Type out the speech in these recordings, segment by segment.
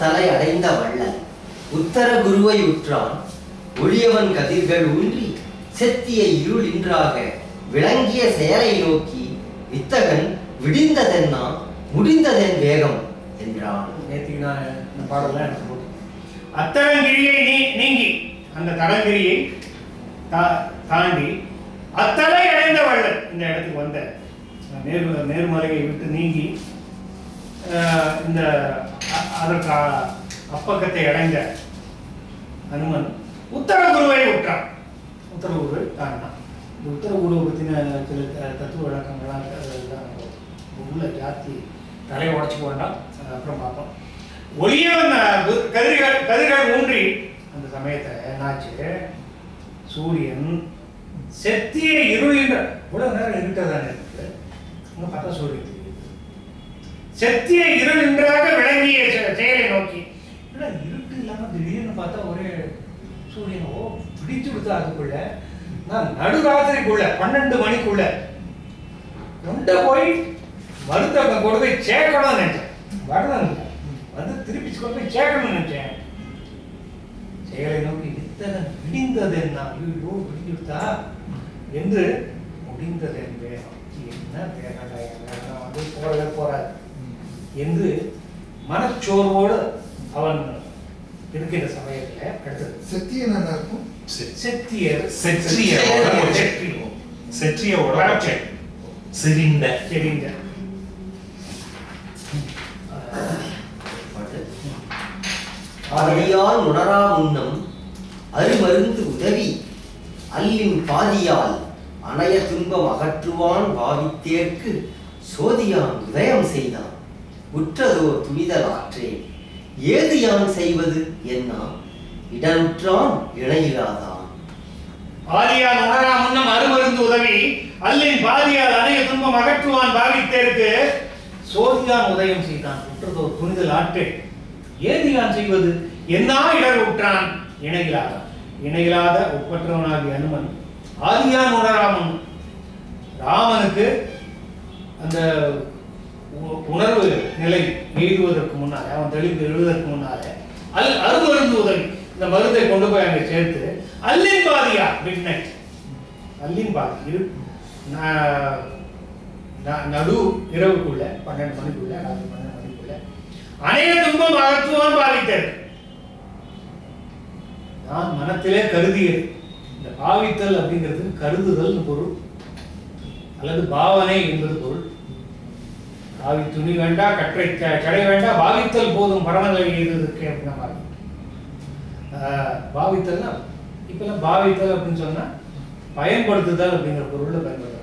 அத்தலை அடைந்த வள்ளல் உத்தர குருவை உற்றான் ஒளியவன் கதிர்கள் ஊன்றி செத்திய இருள் இன்றாக விளங்கிய செயலை நோக்கி வித்தகன் விடிந்ததென்னா முடிந்ததென் வேகம் என்றான். நேற்றுக்கு நான் இந்த பாடலாம் எனக்கு போட்டு அத்தலங்கிரியை நீங்கி அந்த தலங்கிரியை தாண்டி அத்தலை அடைந்த வள்ளல் இந்த இடத்துக்கு வந்த நேர்மலையை விட்டு நீங்கி இந்த அதற்கு அப்பக்கத்தை அடைந்த அனுமன் உத்தரகுருவை உற்றான். உத்தரகுருவை தாண்டினான். இந்த உத்தரகுருவை பற்றின சில தத்துவ விளக்கங்கள்லாம் உள்ள ஜாத்தி தலையை உடச்சிக்க வேண்டாம், அப்புறம் பார்ப்போம். ஒளியவன் கதிர்கள் ஊன்றி அந்த சமயத்தை என்னாச்சு, சூரியன் செத்திய இருளின்ற இவ்வளவு நேரம் இருட்டதானே இருக்கு, அங்க பார்த்தா சூரியன் தெரியுது. செத்திய இருள் என்றாக விளங்கிய செயலை நோக்கி இருட்டு இல்லாம திடீர்னு பார்த்தா ஒரே சூரியனோ பிடிச்சு கொடுத்தா அதுக்குள்ள நான் நடுராத்திரிக்குள்ள 12 மணிக்குள்ள கொண்ட போய் மருத்துவ கொண்டு போய் சேர்க்கணும்னு நினைச்சேன். வரதான் வந்து திருப்பி கொண்டு போய் சேர்க்கணும்னு நினைச்சேன். செயலை நோக்கி வித்தகன் விடிந்தது என்ன ஐயோ விடிஞ்சுடுத்தா என்று முடிந்தது என் வேகம் என்ன வேகம் வந்து போறவே போறாரு என்று மனச்சோர்வோடு அவன் இருக்கிற சமயத்துல அடுத்தது செத்தியன் என்ன இருக்கும்? செத்தியர் செற்றியோட செறிந்த செறிந்த ஆதியால் உணரா முன்னம் அருமருந்து உதவி அல்லின் பாதியால் அணைய துன்பம் அகற்றுவான் பாவித்தேற்கு சோதியான் உதயம் செய்தான் உற்றதோ துணிதல் ஆற்றே ஏது யான் செய்வது என்ன இடனுற்றான் இணையிலாதான். ஆதியால் உணரா முன்னம் அருமருந்து உதவி அல்லின் பாதியால் அணைய துன்பம் அகற்றுவான் பாவித்தேற்கு சோதியான் உதயம் செய்தான் உற்றதோ துணிதல் ஆற்றே ஏது யான் செய்வது என்ன இடர் உற்றான் இணையிலாதான். இணையில்லாத ஒப்பற்றவனாகிய அனுமன் ஆதியான் உணராமன் ராமனுக்கு அந்த உணர்வு நிலை எழுதுவதற்கு முன்னாலே அவன் தெளிவு எழுதுவதற்கு முன்னாலே அருமருந்து உதவி இந்த மருந்தை கொண்டு போய் அங்கே சேர்த்து அல்லின் பாதியா மிட் நைட் அல்லின் பாதி நடு இரவுக்குள்ள 12 மணிக்குள்ள 12 மணிக்குள்ள அநேக துன்பம் அகற்றுவான் பாவித்தேன். நான் மனத்திலே கருதியது இந்த பாவித்தல் அப்படிங்கிறது கருதுதல் பொருள் அல்லது பாவனை என்பது பொருள். காவி துணி வேண்டா கற்றை கடை வேண்டா பாவித்தல் போதும் பரமநிலை எழுதுவதற்கு அப்படின்னா மாதிரி பாவித்தல்னா இப்பெல்லாம் பாவித்தல் அப்படின்னு சொன்னா பயன்படுத்துதல் அப்படிங்கிற பொருள்ல பயன்படுத்துறாங்க.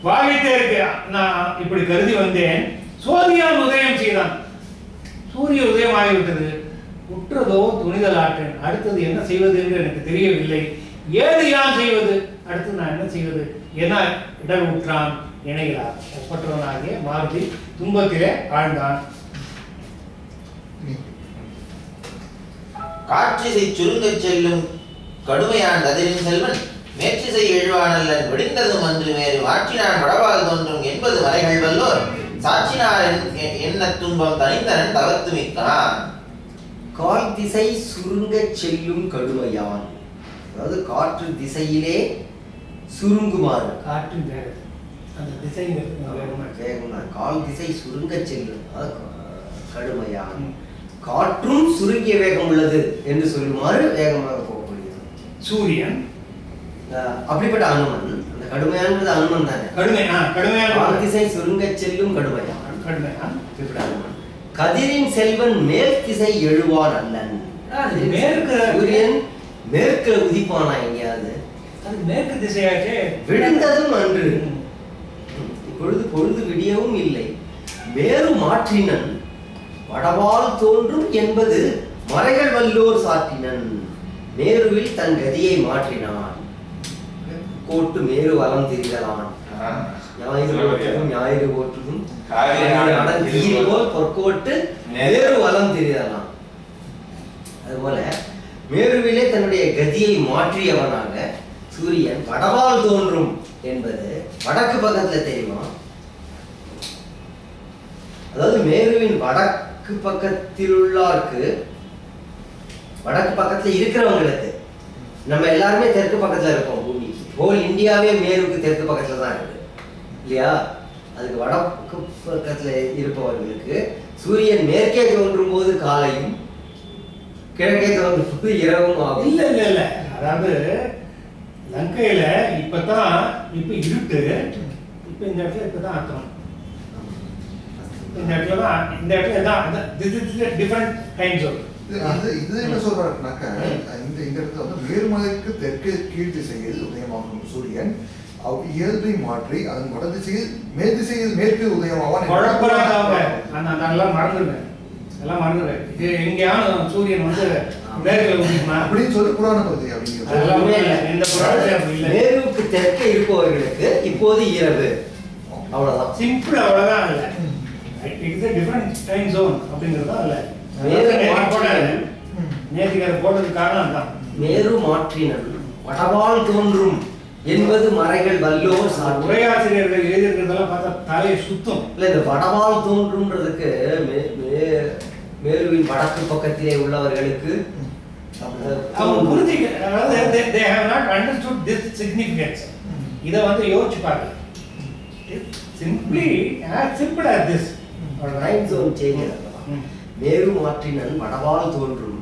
பாவித்தே இருக்கு நான் இப்படி கருதி வந்தேன். சோதியான் உதயம் செய்தான் சூரிய உதயம் ஆகிவிட்டது உற்றதோ துணிதல் ஆற்றேன் அடுத்தது என்ன செய்வது என்று எனக்கு தெரியவில்லை ஏது யான் செய்வது அடுத்து நான் என்ன செய்வது என இடர் உற்றான் இணைகிறார் ஒப்பற்றவனாகிய மாருதி துன்பத்திலே ஆழ்ந்தான். காற்றிசை சுருங்கச் செல்லும் கடுமையான் கதிரின் செல்வன் மேற்றிசை எழுவானல்லன் விடிந்ததும் அன்று மேறு மாற்றினான் வடவால் தோன்றும் என்பது மறைகள் வல்லோர் சாட்சினார் என்ன துன்பம் தனிந்தனன் தவத்து மிக்கான். கால் திசை சுருங்க செல்லும் கடுமையான் அதாவது காற்று திசையிலே சுருங்குமாறு காற்றின் வேகம் அந்த திசை வேகம் கால் திசை சுருங்க செல்லும் கடுமையான் காற்றும் சுருங்கிய வேகம் உள்ளது என்று சொல்லுமாறு வேகமாக போகக்கூடியது சூரியன். அப்படிப்பட்ட அனுமன் அந்த கடுமையானது அனுமன் தானே கடுமையான கால் திசை சுருங்க செல்லும் கடுமையான் இப்படிப்பட்ட அனுமன் கதிரின் செல்வன் மேல் திசை எழுவான் அல்லன். சூரியன் மேற்குல உதிப்பானா எங்கேயாவது அது மேற்கு திசையாச்சே விடிந்ததும் அன்று இப்பொழுது பொழுது விடியவும் இல்லை மேறு மாற்றினன் வடவால் தோன்றும் என்பது மறைகள் வல்லோர் சாற்றினன். மேருவில் தன் கதியை மாற்றினான் கோட்டு மேரு வலம் திரிதலான் ஞாயிறு போற்றுதும் ஞாயிறு போற்றுதும் போல் பொற்கோட்டு மேரு வலம் திரிதலான். அதுபோல மேருவிலே தன்னுடைய கதியை மாற்றியவனாக சூரியன் வடவால் தோன்றும் என்பது வடக்கு பக்கத்துல தெரியுமா அதாவது மேருவின் வடக்கு பக்கத்தில் உள்ளாருக்கு, வடக்கு பக்கத்துல இருக்கிறவங்களுக்கு, நம்ம எல்லாருமே தெற்கு பக்கத்துல இருக்கோம். பூமி ஹோல் இந்தியாவே மேருக்கு தெற்கு பக்கத்துல தான் இருக்கு இல்லையா? அதுக்கு வடக்கு பக்கத்துல இருப்பவர்களுக்கு சூரியன் மேற்கே தோன்றும் போது காலையும் கிழக்கே தோன்றும் போது இரவும் ஆகும். இல்ல இல்ல இல்ல, அதாவது லங்கையில இப்பதான் இப்ப இருட்டு, இப்ப இந்த இடத்துல இப்பதான் அர்த்தம், இந்த இடத்துல தான் டிஃபரெண்ட் கைண்ட்ஸ் ஆஃப் இது என்ன சொல்றாருனாக்க, இந்த இடத்துல வந்து மேருமலைக்கு தெற்கு கீழ் திசையில் உதயமாகும் சூரியன் இயல்பை மாற்றி அதன் வட திசையில் மேல் திசையில் மேற்கு உதயமாவான். எல்லாம் மறந்துடுவேன், எல்லாம் மறந்துடுவேன். இது எங்கேயாவது சூரியன் வந்து மேற்குல உதிக்குமா அப்படின்னு சொல்லி புராண பகுதி அப்படிங்கிறது. மேருக்கு தெற்கே இருப்பவர்களுக்கு இப்போது இரவு, அவ்வளவுதான். சிம்பிள், அவ்வளவுதான். இல்ல it's a different time zone அப்படிங்கிறது தான். இல்ல நேற்றுக்கு அதை போட்டதுக்கு காரணம் தான். மேரு மாற்றினன் வடவால் தோன்றும் என்பது மறைகள் வல்லோர் சான்று. உரையாசிரியர்கள் எழுதியிருக்கிறதெல்லாம் பார்த்தா தலையை சுத்தம். இல்ல, இந்த வடவால் தோன்றும்ன்றதுக்கு மேருவின் வடக்கு பக்கத்திலே உள்ளவர்களுக்கு they have not understood this significance. இத வந்து யோசிச்சு பாருங்க. Simply as simple as this. Time zone change. Meru மாற்றினன் வடவால் தோன்றும்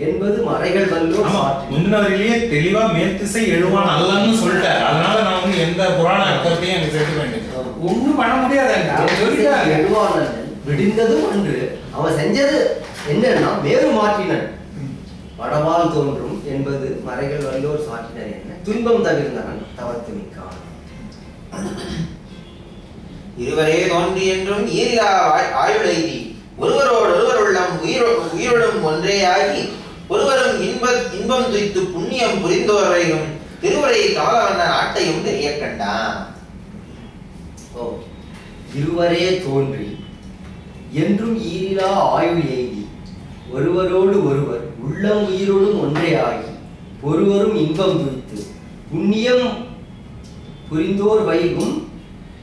என்பது மறைகள் வல்லோர் சான்று. முன்னவரிலேயே தெளிவா மேல் திசை எழுவான் அல்லன்னு சொல்லிட்டார். அதனால நான் வந்து எந்த புராண அர்த்தத்தையும் எனக்கு சேர்க்க வேண்டியது ஒண்ணும் பண்ண முடியாது. எழுவான் விடிந்ததும் அன்று அவன் செஞ்சது என்னன்னா மேரு மாற்றினன் வடவால் தோன்றும் என்பது மறைகள் வல்லோர் சாற்றினர் என்ன துன்பம் தவிர்ந்தவன் தவத்து மிக்கான். இருவரே தோன்றி என்றும் ஈரிலா ஆயுளெய்தி ஒருவரோடொருவர் உள்ளம் உயிரோடும் ஒன்றேயாகி ஒருவரும் இன்பம் துய்த்து புண்ணியம் புரிந்தோரையும் திருவரை கமலவண்ண நாட்டையும் தெரிய கண்டான். இருவரே தோன்றி என்றும் ஈரிலா ஆயுள் எய்தி ஒருவரோடு ஒருவர் உள்ளம் உயிரோடும் ஒன்றே ஆகி ஒருவரும் இன்பம் துய்த்து புண்ணியம் புரிந்தோர் வைகும்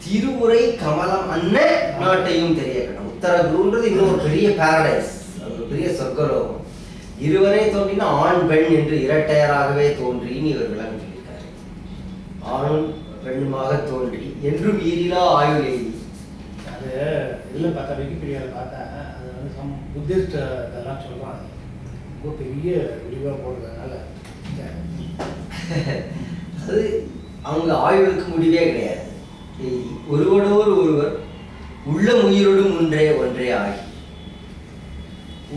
திருவுரை கமலம் அன்ன நாட்டையும் தெரிய கண்டான். உத்தரகுருன்றது இன்னும் ஒரு பெரிய பாரடைஸ், ஒரு பெரிய சொர்க்கலோகம். இருவரே தோன்றினா ஆண் பெண் என்று இரட்டையராகவே தோன்றின்னு இவர் விளங்கியிருக்காரு. ஆணும் பெண்ணுமாக தோன்றி என்றும் ஈரிலா ஆயுள் எய்தி. அது இதில் பார்த்தா விக்கிபீடியாவில் பார்த்தா அது வந்து சம் புத்திஸ்ட் இதெல்லாம் சொல்கிறாங்க. ரொம்ப பெரிய விரிவாக போடுறதுனால அது அவங்க ஆயுளுக்கு முடிவே கிடையாது. ஒருவரோடு ஒருவர் உள்ளம் உயிரோடும் ஒன்றே ஆகி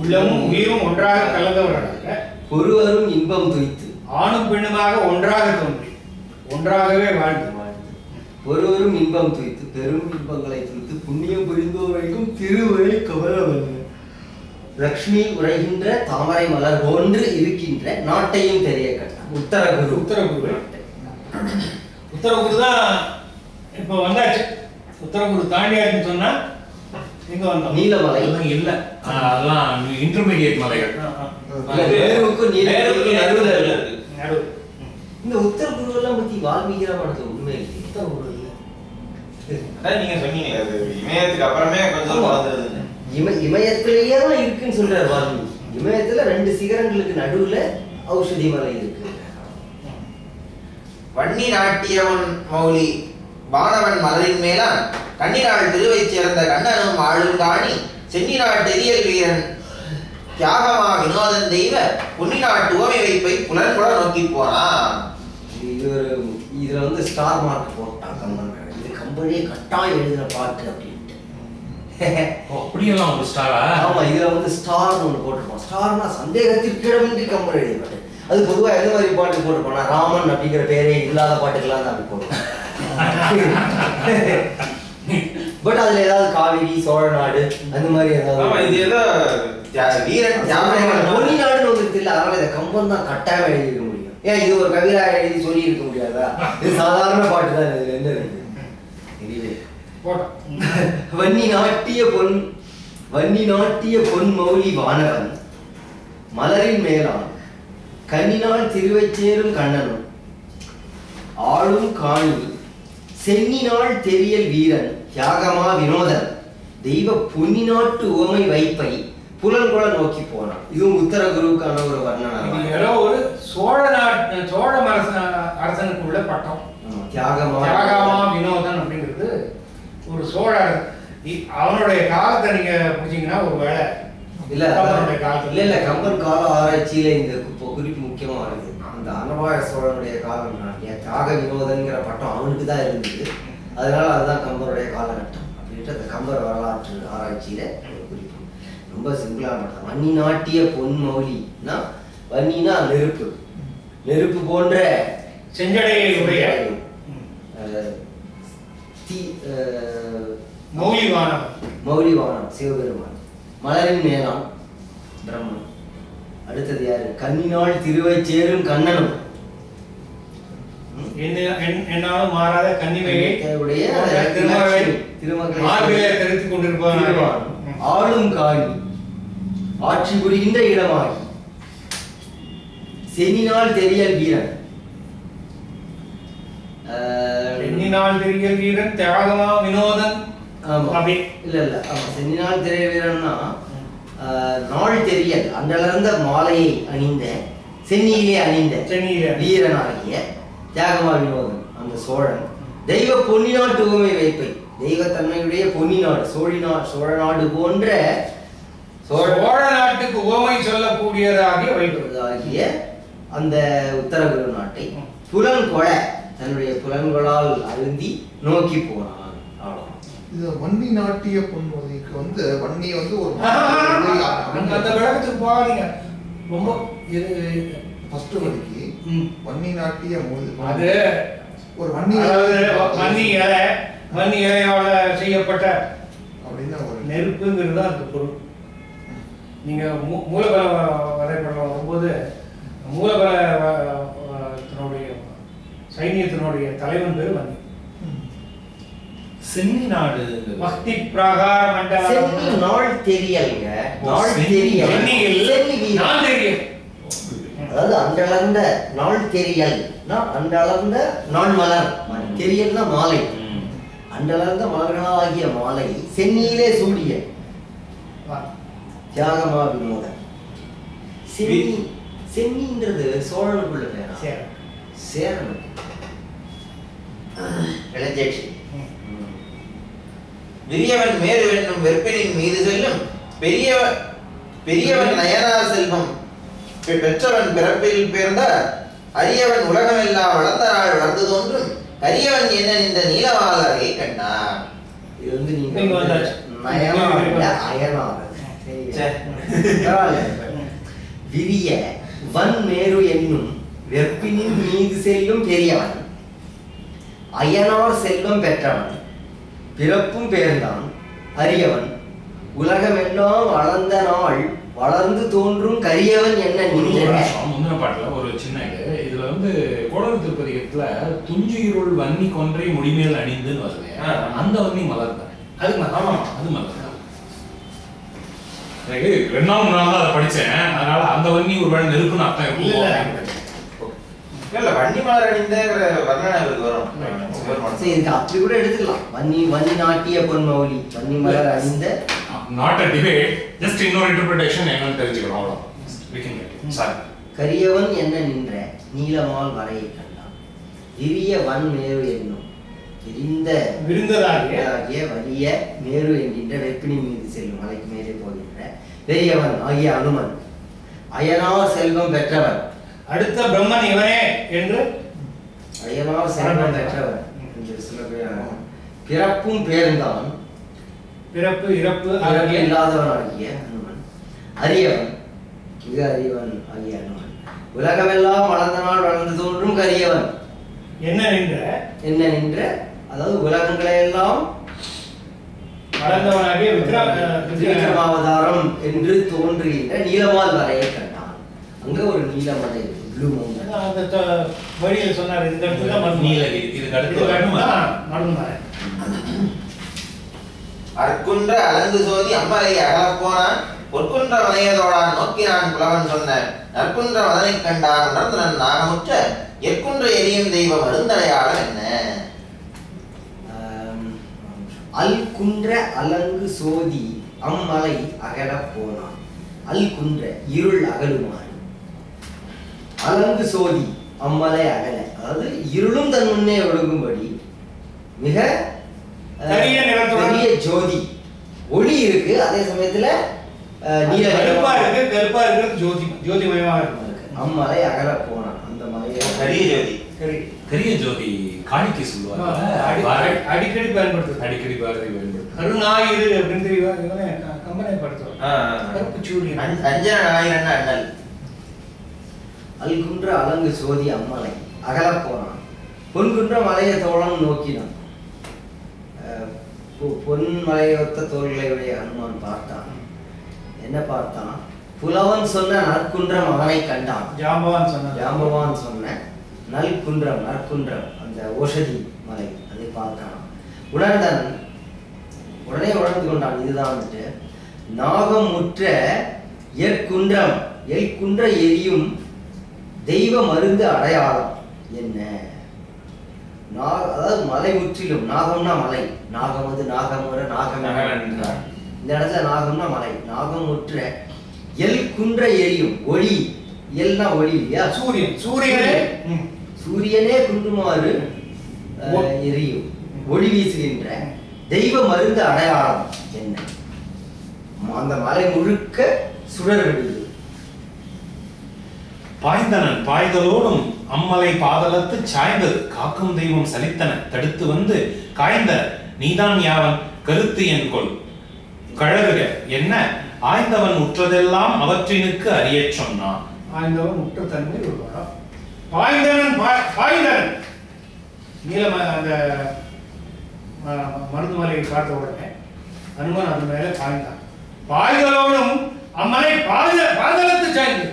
உள்ளமும் உயிரும் ஒன்றாக கலந்தவர்களாக ஒருவரும் இன்பம் துய்த்து ஆணும் பெண்ணுமாக ஒன்றாக தோன்றி ஒன்றாகவே வாழ்ந்து ஒருவரும் இன்பம் துய்த்து பெரும் இன்பங்களை துய்த்து புண்ணியம் புரிந்தோரைக்கும் திருவரை கமலவண்ண லக்ஷ்மி உரைகின்ற தாமரை மலர் போன்று இருக்கின்ற நாட்டையும் தெரிய கண்டான். உத்தரகுரு தான் இப்போ வந்தாச்சு. உத்தரகுரு தாண்டியாச்சுன்னு சொன்னா எங்க வந்தோம்? நீலமலை இல்ல, அதெல்லாம் இன்டர்மீடியேட் மலைகள். இந்த உத்தரகுரு எல்லாம் பத்தி வால்மீகி ராமாயணத்துல உண்மை இல்லை. உத்தரகுரு நீங்க சொன்னீங்களே இமயத்துக்கு அப்புறமே கொஞ்சம் வளர்ந்துருது. இமயத்திலேயே தான் இருக்குன்னு சொல்றாரு வால்மீகி. இமயத்துல 2 சிகரங்களுக்கு நடுவுல ஔஷதி மலை இருக்கு. வன்னி நாட்டியவன் மௌலி வானவன் மலரின் மேலான் கண்ணினாள் திருவை சேர்ந்த கண்ணனும் ஆளும் காணி சென்னி நாட்டெரியல் வீரன் தியாகமா வினோதன் தெய்வ பொன்னி நாட்டு ஓமை வைப்பை புலன்புல நோக்கி போனான். இதுல வந்து ஸ்டார் மார்க் போட்டான் கம்பன். இது கம்பனே கட்டாயம் எழுதின பாட்டு அப்படின்ட்டு. அப்படியெல்லாம் ஒரு ஸ்டாரா? ஆமா, இதுல வந்து ஸ்டார் ஒன்று போட்டிருப்பான். ஸ்டார்னா சந்தேகத்திற்கு இடமின்றி கம்பன் எழுதிப்பாட்டு. அது பொதுவா எந்த மாதிரி பாட்டு போட்டிருப்பானா, ராமன் அப்படிங்கிற பேரே இல்லாத பாட்டுக்கெல்லாம் தான் அப்படி போட்டுருப்பான். பட் அதுல ஏதாவது காவிரி சோழநாடு அந்த மாதிரி ஏதாவது வீரன் பொன்னி நாடுன்னு வந்துருக்கு இல்ல, அதனால இதை கம்பன் தான் கட்டாயம் எழுதியிருக்க முடியும். ஏன் இது ஒரு கவிதா எழுதி சொல்லி இருக்க முடியாதா? இது சாதாரண பாட்டு தான். இதுல என்ன இருக்கு? வன்னி நாட்டிய பொன் மௌலி வானவன் மலரின் மேலான் கண்ணினால் திருவைச்சேரும் கண்ணனும் ஆளும் காணி சென்னினால் தெரியல் வீரன் தியாகமா வினோதன் தெய்வ பொன்னினாட்டு உவமை வைப்பை புலன்கொள நோக்கி போனான். இதுவும் உத்தர குருவுக்கான ஒரு வர்ணனை. ஏதோ ஒரு சோழ அரசனுக்கு உள்ள பட்டம். தியாகமா வினோதன் அப்படிங்கிறது ஒரு சோழ அவனுடைய காலத்தை நீங்க புரிஞ்சீங்கன்னா ஒரு வேலை இல்ல இல்ல கம்பன் கால ஆராய்ச்சியில இந்த குறிப்பு முக்கியமா வருது. அந்த அனவாழ சோழனுடைய காலம் தியாக வினோதன்கிற பட்டம் அவனுக்கு தான் இருந்தது. அதனால அதுதான் கம்பனுடைய காலகட்டம் அப்படின்ட்டு அந்த கம்பர் வரலாற்று ஆராய்ச்சியில குறிப்பு ரொம்ப சிம்பிளான பட்டம். வன்னி நாட்டிய பொன் மௌலினா, வன்னினா நெருப்பு, நெருப்பு போன்ற செஞ்சடையை உடைய மௌலிவானம், மௌலிவானம் சிவபெருமான், மலரின் மேலான் பிரம்மன். அடுத்தது யாரு? கண்ணினால் திருவை சேரும் கண்ணனும், என்னாலும் மாறாத கன்னிமையை திருமகளை கொண்டிருப்பான். ஆளும் காணி ஆட்சி புரிகின்ற இடமாகி சென்னினால் தெரியல் வீரன், சென்னினால் தெரியல் வீரன் தியாகமா வினோதன். இல்ல இல்ல ஆமா, சென்னினால் தெரிய வீரன்னா நாள் தெரியல் அன்றளர்ந்த மாலையை அணிந்த சென்னியிலே அணிந்த வீரனாகிய தியாகமா வினோதன் அந்த சோழன். தெய்வ பொன்னினாட்டு உவமை வைப்பை, தெய்வத்தன்மையுடைய பொன்னிநாடு சோழ நாடு போன்ற சோழ நாட்டுக்கு உவமை சொல்லக்கூடியதாகிய வைப்பதாகிய அந்த உத்தரகுரு நாட்டை புலன்கொள தன்னுடைய புலன்களால் அருந்தி நோக்கி போனான். இது வன்னி நாட்டிய பொன்மொழிக்கு வந்து வன்னி வந்து ஒரு அந்த விளக்கத்துக்கு போகாதீங்க. ரொம்ப ஃபர்ஸ்ட் வரைக்கு வன்னி நாட்டிய மொழி அது ஒரு வன்னி, வன்னி இலையால செய்யப்பட்ட அப்படின்னா ஒரு நெருப்புங்கிறது தான் அந்த பொருள். நீங்க மூலபல வரைபடம் வரும்போது மூலபலத்தினுடைய சைனியத்தினுடைய தலைவன் பேர் வன்னி. சென்னி நாடு பக்தி பிராகார மண்டலம். சென்னி நாள் தெரியல்ங்க, நாள் தெரியல், நாள் தெரியல், அதாவது அன்றளர்ந்த நாள் தெரியல், அன்றளர்ந்த நாள் மலர் தெரியல்னா மாலை, அன்றளர்ந்த மலர்களாகிய மாலை சென்னியிலே சூடிய தியாகமா வினோதன். சென்னி, சென்னின்றது சோழனுக்குள்ள பேரா? சேரனுக்கு இளஞ்சேட்சி. விரியவன் மேரு என்னும் வெற்பினின் மீது செல்லும் பெரியவன் நயனார் செல்வம் பெற்றவன் பிறப்பில் பிறந்த அரியவன் உலகமெல்லாம் வளர்ந்த நாள் வளர்ந்து தோன்றும் கரியவன் என்ன இந்த நீலவாளரை கண்டான். இது வந்து நீங்க அயனார் விரிய வன் மேரு என்னும் வெற்பினின் மீது செல்லும் பெரியவன் அயனார் செல்வம் பெற்றவன் பிறப்பும் பேர்ந்தான் அரியவன் உலகமெல்லாம் வளர்ந்த நாள் வளர்ந்து தோன்றும் கரியவன் என்ன முந்தின பாட்டுல ஒரு சின்ன இதுல வந்து கோடல் திருப்பதிகத்துல துஞ்சுயிருள் வன்னி கொன்றை முடிமேல் அணிந்துன்னு வருது. அந்த வன்னி மலர் தான் அது. ஆமா அது மலர் தான். எனக்கு 2ஆம் நாள் தான் அதை படிச்சேன். அதனால அந்த வன்னி ஒரு வேளை நெருப்புன்னு அர்த்தம் இருக்கும். இல்ல வன்னி மலர் அணிந்தங்கிற வர்ணனை வரும். அப்படி கூட எடுத்துக்கலாம். வன்னி நாட்டிய பொன்மௌலி வன்னி மலர் அணிந்த not a debate, just இன்னொரு இன்டர்பிரேஷன் என்னன்னு தெரிஞ்சுக்கிறோம் அவ்வளோ. சாரி. கரியவன் என்ன நின்ற நீலமால் வரையை கண்டான் விரிய வன் மேரு என்னும் விருந்ததாகிய வலிய மேரு என்கின்ற வெப்பினி மீது செல்லும் மலைக்கு மேலே போகின்ற பெரியவன் ஆகிய அனுமன் அயனார் செல்வம் பெற்றவன். அடுத்த பிரம்மன் இவனே என்று அயனார் செல்வம் பெற்றவன் என்று சில பேர். பிறப்பும் பேர்ந்தான் பிறப்பு இறப்பு இல்லாதவனாகிய அனுமன் அரியவன் மிக அறியவன் ஆகிய அனுமன் உலகமெல்லாம் வளர்ந்த நாள் வளர்ந்து தோன்றும் கரியவன் என்ன நின்ற அதாவது உலகங்களை எல்லாம் வளர்ந்தவனாகிய விக்ரமாவதாரம் என்று தோன்றுகின்ற நீலமால் வரையை கண்டான். அங்க ஒரு நீலமலை ப்ளூ மவுண்டன் அந்த வழியில் சொன்னார். இந்த இடத்துல நீலகிரி இதுக்கு அடுத்து மருந்துமாறேன். அற்குன்ற அலங்கு சோதி அம்மலை அகலப் போனான் பொற்குன்ற வனையதோடான் நோக்கினான் புலவன் சொன்ன நற்குன்ற மதனை கண்டான் உணர்ந்தனன் நாகமுற்ற எற்குன்ற எரியும் தெய்வம் அருந்தடையாளம் என்ன. அல் குன்ற அலங்கு சோதி அம்மலை அகல போனான். அல் குன்ற இருள் அகலுமாறு, அலங்கு சோதி அம்மலை அகல, அதாவது இருளும் தன் முன்னே ஒழுங்கும்படி மிக பெரிய ஜோதி ஒளி இருக்கு. அதே சமயத்துல நீல கருப்பா இருக்கு ஜோதிமயமா இருக்கு. அம்மலை அகல போனான். அந்த மலையை கரிய ஜோதி காணிக்கை சொல்லுவாங்க, அடிக்கடி பயன்படுத்து. அடிக்கடி பயன்படுத்து. கருணாயிரு அப்படின்னு கம்பனை படுத்துவோம். கருப்பு சூரியன் அஞ்சன ஞாயிறு அண்ணல். அல்குன்ற அலங்கு சோதி அம்மலை அகல போனான். பொன்குன்ற மலையை தோழன் நோக்கினான். பொன் மலையொத்த தோள்களையுடைய ஹனுமான் பார்த்தான். என்ன பார்த்தான்? புலவன் சொன்ன நற்குன்றம் அவனை கண்டான். ஜாம்பவான் சொன்ன நல்குன்றம், நற்குன்றம், அந்த ஓஷதி மலை, அதை பார்த்தான். உடனே உணர்ந்து கொண்டான், இதுதான் வந்துட்டு நாகம் முற்ற எற்குன்றம், எல்குன்ற எரியும் தெய்வ மருந்து அடையாளம் என்ன? அதாவது மலை முற்றிலும், நாகம்னா மலை, நாகம் அது நாகமுற நாகம் என்றார். இந்த இடத்துல நாகம்னா மலை, நாகம் முற்ற எல் குன்ற எரியும் ஒளி, எல்னா ஒளி இல்லையா? சூரியனே குன்றுமாறு எரியும் ஒளி வீசுகின்ற தெய்வ மருந்து அடையாளம் என்ன? அந்த மலை முழுக்க சுடர் விடுது. பாய்ந்தனன் பாய்தலோடும் அம்மலை பாதலத்து சாய்ந்தது, காக்கும் தெய்வம் சலித்தன தடுத்து வந்து காய்ந்த நீதான் யாவன் கருத்து என் கொள் கழறுக என்ன? ஆய்ந்தவன் உற்றதெல்லாம் அவற்றினுக்கு அறிய சொன்னான். ஆய்ந்தவன் உற்ற தன்மை உருவாரம். பாய்ந்தனன் நீலம அந்த மருது மலையை பார்த்த உடனே அனுமன் அது மேல பாய்ந்தான். பாய்தலோடும் அம்மலை பாதலத்து சாய்ந்து,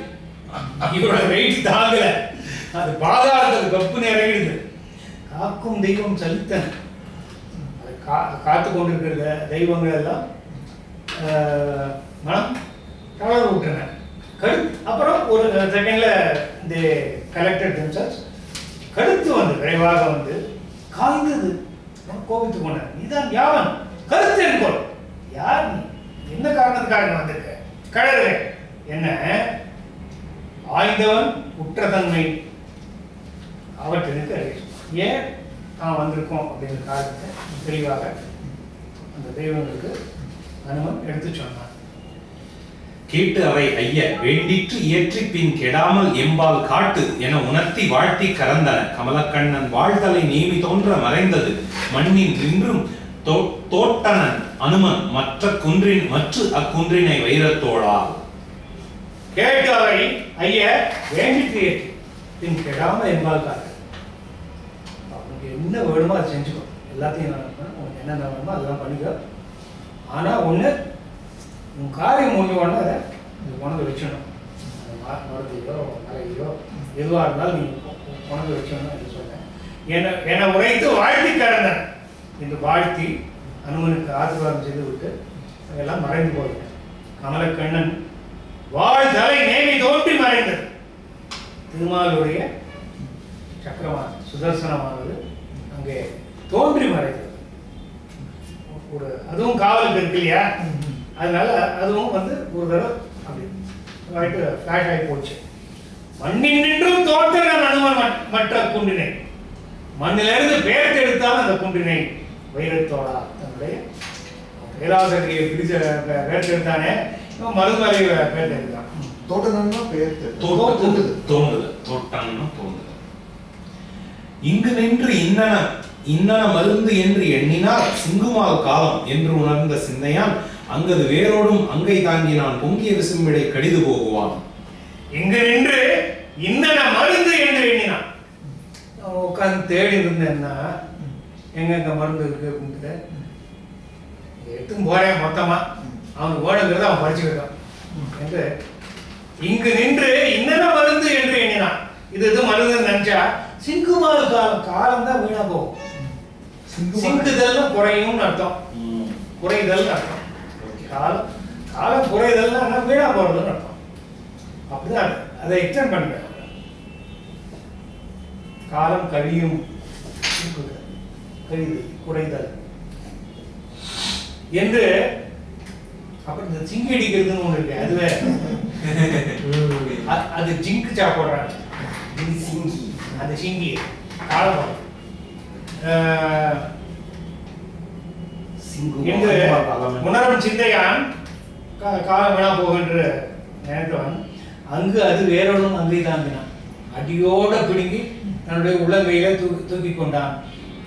இவரோட வெயிட் தாங்கல, அது பாதாளத்துக்கு கப்பு நிறையிடுது. காக்கும் தெய்வம் சலித்தன, காத்து கொண்டிருக்கிற தெய்வங்கள் எல்லாம் மனம் தளர விட்டுன. அப்புறம் ஒரு செகண்ட்ல இந்த கலெக்டட் themselves கடுத்து வந்து விரைவாக வந்து காய்ந்தது. கோபித்து கொண்டார். நீதான் யாவன் கருத்து என்கொள், யார் நீ, என்ன காரணத்துக்காக வந்திருக்க, கழறு என்ன? ஆய்ந்தவன் உற்றதன்மை அவற்றினுக்கு அறிய, ஏன் நான் வந்திருக்கோம் அப்படிங்கிற காரணத்தை தெளிவாக அந்த தெய்வங்களுக்கு அனுமன் எடுத்து சொன்னான். கேட்டு அவை ஐய வேண்டிற்று இயற்றி பின் கெடாமல் எம்பால் காட்டு என உணர்த்தி வாழ்த்தி கறந்தன. கமலக்கண்ணன் வாழ்தலை நேமி தோன்ற மறைந்தது மண்ணின் நின்றும் தோட்டனன் அனுமன் மற்ற அக்குன்றினை வைரத்தோளா. கேட்டு அவை ஐய வேண்டிற்று இயற்றி பின் கெடாமல் எம்பால் காட்டு, அவனுக்கு என்ன வேணுமோ அதை செஞ்சுக்கோ, எல்லாத்தையும் உனக்கு என்னென்ன வேணுமோ அதெல்லாம் பண்ணிக்கோ. ஆனா ஒண்ணு, உன் காரியம் முடிஞ்ச உடனே அதை உணர்ந்து வச்சிடணும். மரத்தையோ மலையோ எதுவாக இருந்தாலும் நீ உணர்ந்து வச்சிடணும் என்று சொன்னேன். என்னை உரைத்து வாழ்த்தி கறந்தேன் என்று வாழ்த்தி அனுமனுக்கு ஆசீர்வாதம் செய்து விட்டு அதெல்லாம் மறைந்து போயிட்டேன். கமலக்கண்ணன் வாழ்தலை நேமி தோன்றி மறைந்தது. திருமாலுடைய சக்கரமானது சுதர்சனமானது அங்கே தோன்றி மறைந்தது. ஒரு அதுவும் காவலுக்கு இருக்கு இல்லையா, அதனால அதுவும் வந்து ஒரு தடவை அப்படி ஃபிளாஷ் ஆகி போச்சு. மண்ணின் நின்றும் தோற்றன் அனுமன் மற்ற குன்றினை, மண்ணிலிருந்து பேர்த்தெடுத்தாலும் அந்த குன்றினை வைரத்தோடா. தன்னுடைய பேராசிரியை பிடிச்ச பேர்த்தெடுத்தானே, இவன் மருதுமலை பேர்த்தெடுத்தான். தோட்டம்னா தோன்றுது. இங்கு நின்று இன்னன மருந்து என்று எண்ணினார் சிங்குமால் காலம் என்று உணர்ந்த சிந்தையான் அங்கது வேரோடும் அங்கை தாங்கினான் பொங்கிய விசும்பிடை கடிது போகுவான். இங்கு நின்று இன்னன மருந்து என்று எண்ணினான். உட்காந்து தேடி இருந்தேன்னா எங்க மருந்து இருக்கு அப்படின்னு எடுத்து போறேன் மொத்தமா, அவனுக்கு ஓடுங்கிறத அவன் படிச்சுக்கிட்டான் என்று இங்கு நின்று இன்னன மருந்து என்று எண்ணினான். இது மருந்து நினைச்சா சிங்குமால் காலம் தான் வீணா போகும். சிங்குதல் குறையும் அர்த்தம், குறைதல் அர்த்தம். காலம் குறைதல் வீணா போறதுன்னு அர்த்தம். அப்படிதான் அதை எக்ஸ்டெண்ட் பண்றேன். காலம் கழியும், கழிதல், குறைதல். என்று. அப்புறம் இந்த சிங்கி அடிக்கிறதுன்னு ஒண்ணு இருக்கு, அதுவே அது ஜிங்க் சாப்பிடுறாங்க. இது சிங்கி, அந்த சிங்கி காலப்படம் என்று உணர்வன் சிந்தையான் காலம் வேணா போகின்ற நினைத்தவன் அங்கு அது வேறொடும் அங்கே தாங்கினான். அடியோட பிடுங்கி தன்னுடைய உள்ளங்கையில தூக்கி கொண்டான்.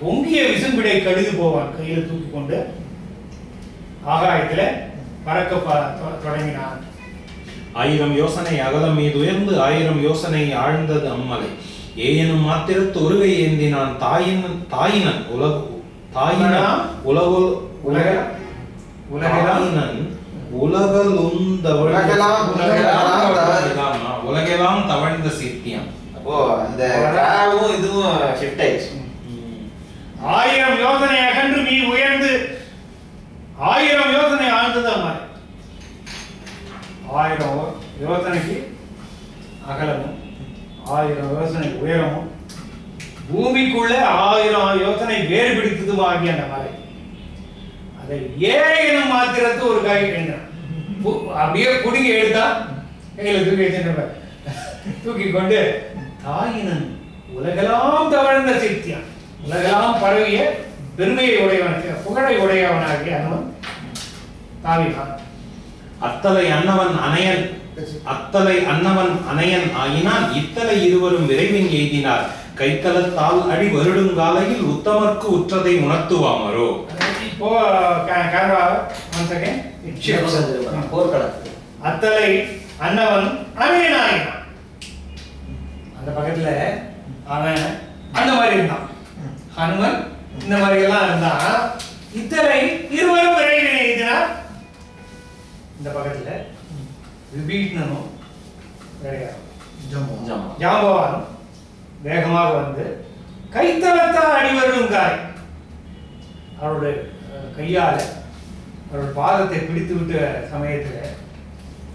பொங்கிய விசும்பிடை கழுது போவான், கையில தூக்கி கொண்டு ஆகாயத்துல பறக்க தொடங்கினான். 1000 யோசனை அகலம் மீது உயர்ந்து 1000 யோசனை ஆழ்ந்தது அம்மலை. ஏயனும் மாத்திரத்து ஒருகை ஏந்தினான் தாயினன் உலகெல்லாம் தவழ்ந்த சித்தியம். அப்போ அந்த ராவும் இதுவும் ஷிஃப்ட் ஆயிடுச்சு. 1000 யோசனை அகன்று நீ உயர்ந்து 1000 யோசனை ஆழ்ந்தது அம்மாள். 1000 யோசனைக்கு அகலமும் 1000 யோசனை உயரமும் பூமிக்குள்ள 1000 யோசனை வேறு பிடித்ததும் ஆகிய அந்த மலை. அதை ஏனும் மாத்திரத்து ஒரு கை அப்படியே குடுங்கி எடுத்தா கையில தூக்கி கொண்டு தாயினன் உலகெல்லாம் தவழ்ந்த சித்தியான், உலகெல்லாம் பரவிய பெருமையை உடையவனுக்கு புகழை உடையவனாகிய அண்ணவன் தாவினான். அத்தலை அன்னவன் அணையன் ஆயினான். இத்தலை இருவரும் விரைவின் எய்தினார். கைத்தலத்தால் அடி வருடுங்காலையில் உத்தமர்க்கு உற்றதை உணர்த்துவாமரோ. இப்போ கேமரா அத்தலை அன்னவன் அணையன் ஆயினான். அந்த பக்கத்துல அவன் அந்த மாதிரி இருந்தான், ஹனுமன் இந்த மாதிரி எல்லாம் இருந்தான். இத்தலை இருவரும் விரைவின் எய்தினார். இந்த பக்கத்துல விபீஷணனும் ஜாம்பவானும் வேகமாக வந்து கைத்தலத்தால் அடிவருங்காய் அவருடைய கையால அவருடைய பாதத்தை பிடித்து விட்ட சமயத்துல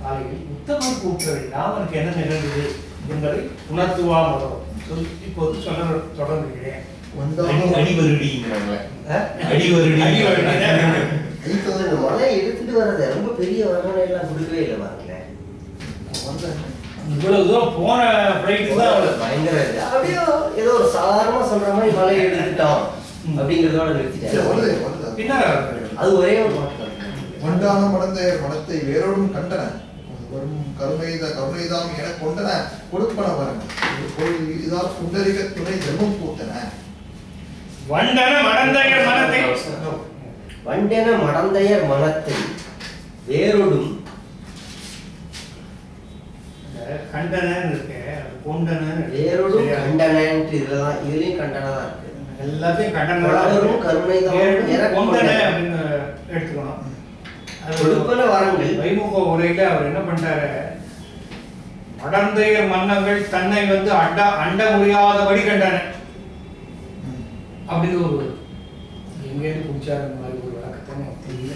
காலையில் உத்தமர் கூற்றவை ராமனுக்கு என்ன நிகழ்ந்தது என்பதை உணர்த்துவான் சொல்லி இப்போது சொல்ல தொடர்கிறேன். மலை எடுத்துட்டு வர்றது ரொம்ப பெரிய வர்ணனை எல்லாம் கொடுக்கவே இல்லை பாருங்களேன். இவ்வளவு தூரம் போன பிளைட் தான் பயங்கர அப்படியே ஏதோ ஒரு சாதாரணமா சொல்ற மாதிரி மலை எடுத்துட்டோம் அப்படிங்கறதோட நிறுத்திட்டாங்க. பின்னால அது ஒரே ஒரு பாட்டு. வண்டான மடந்தையர் மனத்தை வேரோடும் கண்டன வரும் கருணைதாம் என கொண்டன கொடுப்பன வரன் இதால் புண்டரிக துணை ஜென்மம் கூட்டன. வண்டன மடந்தையர் மனத்தை வேரோடும் கண்டனன்னு இருக்கு, கொண்டனன்னு வேரோடும் கண்டனன்ட்டு இதுலயும் கண்டனம் தான் இருக்கு. எல்லாத்தையும் கண்டனம் கருணைதான் கொண்டன அப்படின்னு எடுத்துக்கணும். கொடுப்பன வரங்கள் வைமுக உரையில அவர் என்ன பண்றாரு, மடந்தையர் மன்னங்கள் தன்னை வந்து அண்ட முடியாதபடி கண்டன அப்படின்னு ஒரு எங்கேயிருந்து குடிச்சாரு அந்த மாதிரி ஒரு விளக்கத்தை தெரியல.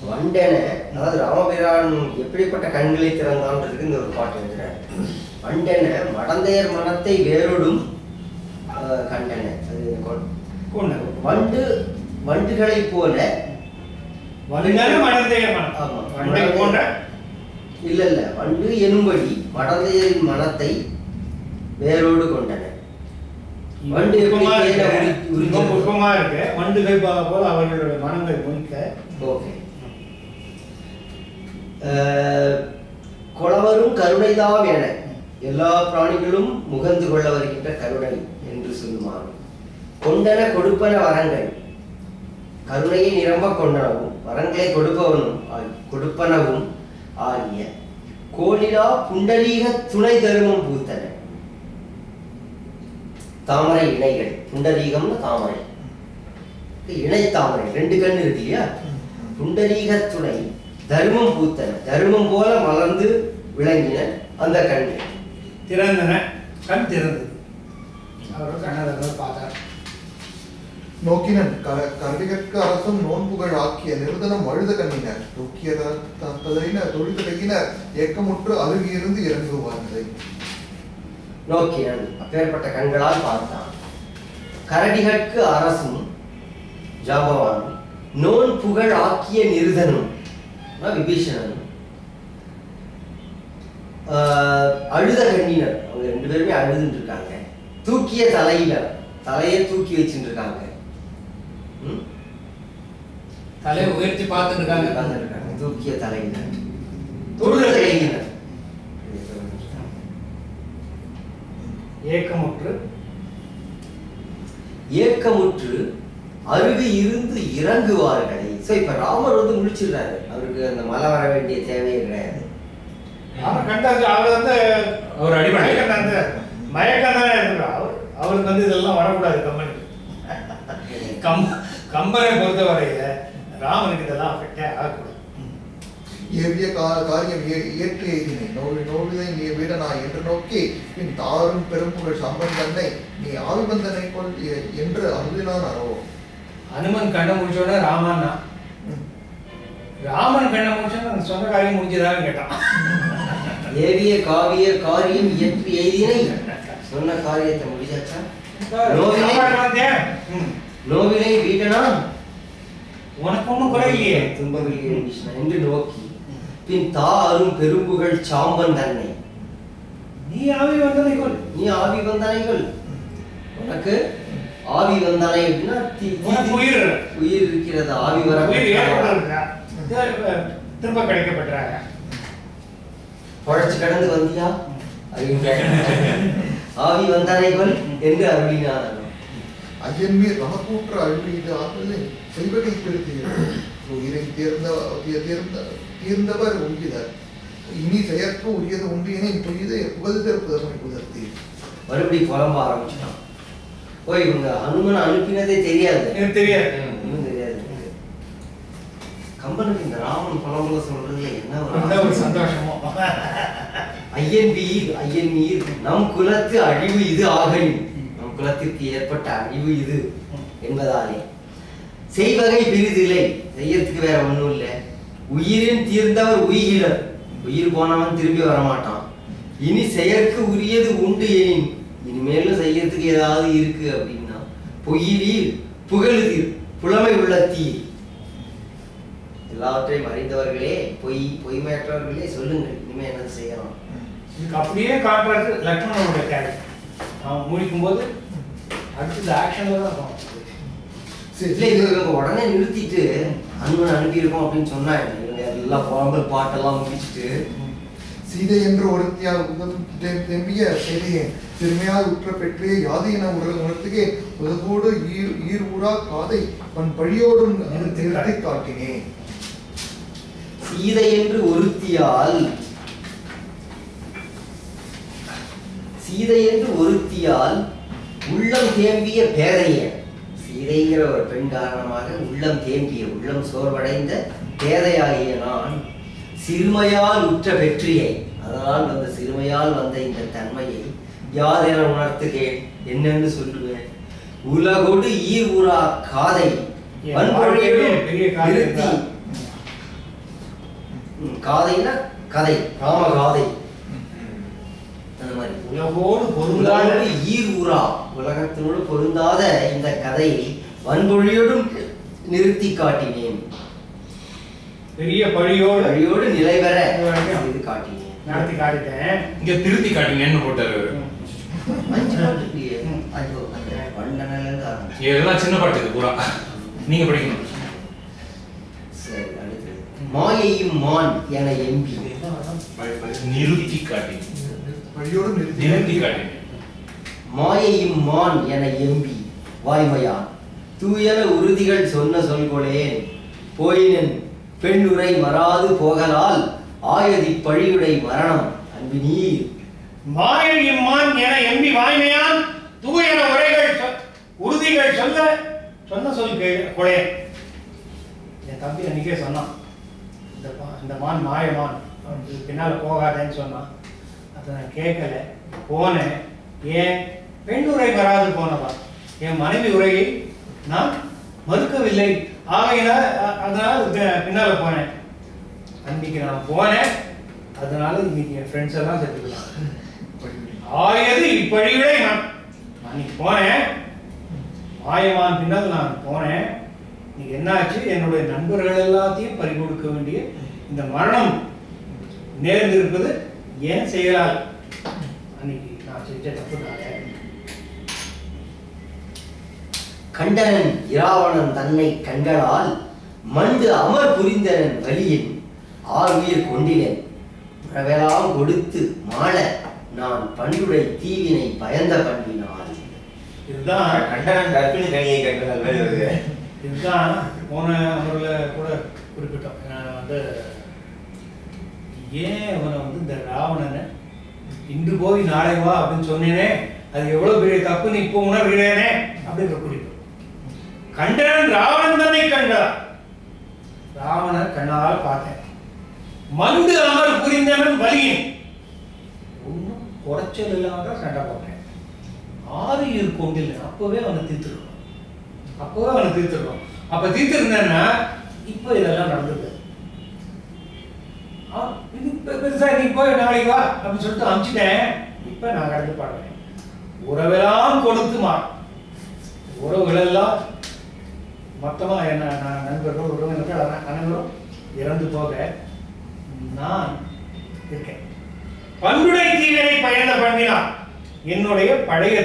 வண்டன அதாவது ராமபிரான் எப்படிப்பட்ட கண்களை திறந்தான்றதுக்கு இந்த ஒரு பாட்டு எழுதுறாரு. வண்டன மடந்தையர் மனத்தை வேரோடும் கண்டன. அது வண்டுகளை போல இல்ல வண்டு எனும்படி மடந்தையரின் மனத்தை வேரோடு கொண்டன. வண்டு உருவமா இருக்கு, வண்டுகள் போல அவர்களுடைய மனங்கள் முழிக்க. ஓகே. கொளவரும் கருணைதாம் என எல்லா பிராணிகளும் முகந்து கொள்ள வருகின்ற கருணை என்று சொல்லுமாறு கொண்டன கொடுப்பன வரங்கள் கருணையை நிரம்ப கொண்டனவும் வரங்களை கொடுப்பனவும் ஆகிய கோலிலா புண்டரீக துணை தருமம் பூத்தன. தாமரை இணைகள், புண்டரீகம்னு தாமரை, இணை தாமரை, 2 கண் இருக்கு இல்லையா. புண்டரீக துணை தர்மம் பூத்தன, தர்மம் போல மலர்ந்து விளங்கின அந்த கண் திறந்தன. கண் திறந்தது. அவர் கண்ணை பார்த்தார். நோக்கினன் கரடிகற்கு அரசும் நோன்புகள் ஆக்கிய நிறுதனம் அழுத கண்ணினர் நோக்கியதனை தொழில்தலையினர் ஏக்கமுற்று அருகியிருந்து இறங்குவார்கள். நோக்கினன் அப்பேற்பட்ட கண்களால் பார்த்தான். கரடிகற்கு அரசும் ஜாம்பவானும் நோன் புகழ் ஆக்கிய நிருதனும் விபீஷணன் அழுத கண்ணினர், அவங்க 2 பேருமே அழுதுட்டு இருக்காங்க. தூக்கிய தலையினர், தலையை தூக்கி வச்சுட்டு இருக்காங்க, தலையை உயர்த்தி பார்த்துட்டு இருக்காங்க. தூக்கிய தலையினர், தொழுத கையினர், ஏக்கமுற்று அருகு இருந்து இறங்குவார்களை. சோ இப்ப ராமர் வந்து முழிச்சிடுறாரு, அவருக்கு அந்த மலை வர வேண்டிய தேவையே கிடையாது. அவர் கண்டாங்க, அவர் வந்து அவர் அடிப்படை மயக்கம் தானே இருக்கிறார். அவருக்கு வந்து இதெல்லாம் வரக்கூடாது. கம்பனை பொறுத்தவரையில ராமனுக்கு இதெல்லாம் அஃபெக்டே ஆகக்கூடாது. ஏவிய காரியம் ஏற்று எய்தினை நோவிதை நீ வீடனா என்று நோக்கி பின் தாரும் பெரும்புகழ் சம்பந்தனை நீ ஆவிபந்தனை கொள் என்று அருளினான் அரோ. அனுமன் கண்ணை முடிச்சோட ராமன்னா, ராமன் கண்ணை முடிச்சோன்னு சொன்ன காரியம் முடிஞ்சதான்னு கேட்டான். ஏவிய காவிய காரியம் இயற்றி எய்தினை, சொன்ன காரியத்தை முடிச்சாச்சா? நோவினை வீட்டனா உனக்கு ஒன்றும் குறையில்லையே, துன்பமில்லையே என்று நோக்கி பின் தாரும் பெரும்புகழ் சாம்பன் தன்னை நீ ஆவி வந்தனைகள், நீ ஆவி வந்தனைகள். உனக்கு ஆவி வந்தனை அப்படின்னா உயிர் இருக்கிறது, ஆவி வர திரும்ப கிடைக்கப்பட்டாங்க. பழச்சு கடந்து வந்தியா ஆவி வந்தனைகள் என்று அருளினார். ஐயன் மீர் நமக்கூற்ற அழுவி இது ஆற்றலை செல்வகை பெருத்துகிறது. உயிரை தீர்ந்தவர் உயிர் இனி செயற்கு உரியது ஒன்றியனை புரியுது புகழ்தர் புதமை புதர்த்தி. மறுபடி புலம்ப ஆரம்பிச்சுட்டான். ஓய் இவங்க ஹனுமன் அனுப்பினதே தெரியாது, தெரியாது. கம்பனுக்கு இந்த ராமன் புலம்புல சொல்றதுல என்ன ஒரு சந்தோஷமோ. ஐயன் மீர் நம் குலத்து அழிவு இது ஆகணும், நம் குலத்திற்கு ஏற்பட்ட அழிவு இது என்பதாலே செய்வகை பிரிதில்லை, செய்யறதுக்கு வேற ஒண்ணும் இல்லை. உயிரின் தீர்ந்தவர் உயிரினர், உயிர் போனவன் திரும்பி வரமாட்டான். இனி செயற்கு உரியது உண்டு எனின், இனிமேலும் செய்யறதுக்கு ஏதாவது இருக்கு அப்படின்னா பொய்யிலீர் புகழுதீர் புலமை உள்ள தீர். எல்லாவற்றையும் அறிந்தவர்களே, பொய்மையற்றவர்களே சொல்லுங்கள், இனிமே என்ன செய்யலாம். இதுக்கு அப்படியே காட்டுறது லக்ஷ்மணனோட கேரக்டர். அவன் முடிக்கும் போது அடுத்தது ஆக்ஷன்ல தான் இருக்கும். உடனே நிறுத்திட்டு அன்பன் அனுப்பியிருக்கோம் அப்படின்னு சொன்னா எல்லாம் புலம்பல் பாட்டெல்லாம் முடிச்சுட்டு சீதை என்று ஒருத்தியால் தெம்பிய செய்தியே திருமையால் உற்ற பெற்றே யாதையின உணர்த்துகே உதவோடு ஈர் ஊரா காதை பன் பழியோடு நிறுத்தி காட்டினேன். சீதை என்று ஒருத்தியால் உள்ளம் தேம்பிய பேதைய, சீதைங்கிற ஒரு பெண் காரணமாக உள்ளம் தேம்பிய, உள்ளம் சோர்வடைந்த பேதையாகிய நான் சிறுமையால் உற்ற வெற்றியை, அதனால் வந்த சிறுமையால் வந்த இந்த தன்மையை யாதென உணர்த்துகேன், என்னன்னு சொல்லுவேன். உலகோடு ஈர் ஊரா காதை நிறுத்தி, காதைனா கதை, ராம காதை, அந்த மாதிரி உலகோடு ஈர் ஊரா, உலகத்தினோடு பொருந்தாத இந்த கதையை வன்பொழியோடும் நிறுத்தி காட்டினேன், பெரிய பழியோடு நிலை பெற இது காட்டினேன், நடத்தி காட்டிட்டேன். இங்க திருத்தி காட்டினேன்னு போட்டாரு. இதெல்லாம் சின்ன பாட்டுக்கு பூரா நீங்க படிக்கணும். சரி, அடுத்தது மாயையும் மான் என எம்பி நிறுத்தி காட்டினேன், நிறுத்தி காட்டினேன். மாயையும் மான் என எம்பி வாய்மையான் தூயன உறுதிகள் சொன்ன சொல்கொளேன் போயினன் பெண் உரை மறாது போகலால் ஆயதி பழியுடை மரணம் அன்பினீர். மாயையும் மான் என எம்பி வாய்மையான் தூயன உரைகள் உறுதிகள் சொன்ன சொல் கொளேன். என் தம்பி அன்னைக்கே சொன்னான், இந்த மான் மாயமான், பின்னால போகாதேன்னு சொன்னான். அதை நான் கேட்கல, போனேன். ஏன்? பெண் உரை வராது போனவா, என் மனைவி உரையை நான் மறுக்கவில்லை, அதனால பின்னால போனேன். அன்னைக்கு நான் போனேன், அதனால இன்னைக்கு என் ஃப்ரெண்ட்ஸ் எல்லாம் சேர்த்துக்கலாம். ஆயது இப்பழிவிட நான் அன்னைக்கு போனேன், மாயமான் பின்னால் நான் போனேன். நீ என்னாச்சு, என்னுடைய நண்பர்கள் எல்லாத்தையும் பறிகொடுக்க வேண்டிய இந்த மரணம் நேர்ந்திருப்பது ஏன் செய்யலால்? அன்னைக்கு நான் செஞ்ச தப்புனால. கண்டனன் இராவணன் தன்னை கண்களால் மண்டு அமர் புரிந்தனன் வலியின் ஆறுயிர் கொண்டினன் உறவெல்லாம் கொடுத்து மாள நான் பண்டுடை தீவினை பயந்த பண்ணினான். இதுதான் கண்டனன் கற்பிணி கனியை கண்டனல் வருது. இதுதான் போன அமர்வில் கூட குறிப்பிட்டோம். வந்து ஏன் அவனை வந்து இந்த ராவணனை இன்று போய் நாளை வா அப்படின்னு சொன்னேனே, அது எவ்வளவு பெரிய தப்புன்னு இப்போ உணர்கிறேனே அப்படின்ற குறிப்பு. கண்டனன் ராவணன் தன்னை கண்டார். ராவணன் கண்ணால் பார்த்தேன். மண்டு அமர் புரிந்தவன் வலியின் ஒன்றும் குறைச்சல் இல்லாம சண்டை போட்டேன். 6 கொண்டில் அப்பவே அவனை தீர்த்துருக்கோம். அப்ப தீர்த்திருந்தேன்னா இப்ப இதெல்லாம் நடந்தது. இது பெருசா நீ போய் நாளைக்கு வா அப்படின்னு சொல்லிட்டு அனுப்பிச்சிட்டேன். இப்ப நான் கடந்து பாடுறேன். உறவெல்லாம் கொடுத்துமா, உறவுகளெல்லாம் மொத்தமா என்ன நண்பர்கள் உறவினர்கள் அனைவரும் இறந்து போக நான் இருக்கேன். பண்டுடை தீவினை பயந்த பண்ணினான். என்னுடைய பழைய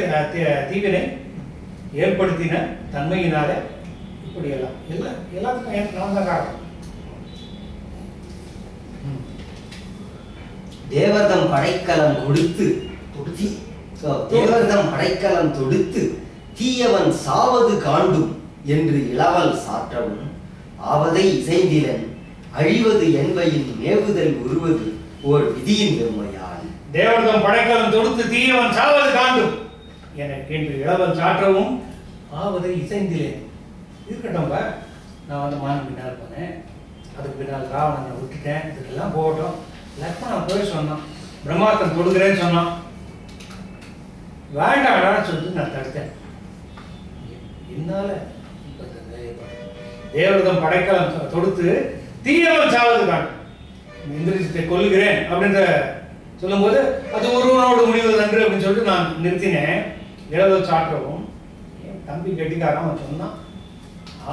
தீவினை ஏற்படுத்தின தன்மையினால இப்படி எல்லாத்துக்கும் நான் தான் காரணம். தேவர்தம் படைக்கலம் கொடுத்து தேவர்தம் படைக்கலம் தொடுத்து தீயவன் சாவது காண்டும் என்று இளவல் சாற்றவும் ஆவதை இசைந்திலன் அழிவது என்பையின் மேவுதல் உருவது ஓர் விதியின் பெருமையால். தேவர்தம் படைக்கலம் தொடுத்து தீயவன் சாவது காண்டும் எனக்கு என்று இளவல் சாற்றவும் ஆவதை இசைந்திலேன். இருக்கட்டும், நான் வந்து மான் பின்னால் போனேன். அதுக்கு பின்னால் ராவணனை விட்டுட்டேன். இதுக்கெல்லாம் போகட்டும். லக்ஷ்மணன் போய் சொன்னான், பிரம்மாஸ்திரம் தொடுக்கிறேன்னு சொன்னான். வேண்டாடான்னு சொல்லிட்டு நான் தடுத்தேன். என்னால தேவர்தம் படைக்கலம் தொடுத்து தீயவன் சாவது காண்டும் இந்திரஜித்தை கொல்லுகிறேன் அப்படின்ற சொல்லும்போது அது ஒருவனோடு முடிவதன்று அப்படின்னு சொல்லிட்டு நான் நிறுத்தினேன். இளவல் சாற்றவும் என் தம்பி கட்டிக்காரன் அவன் சொன்னான்,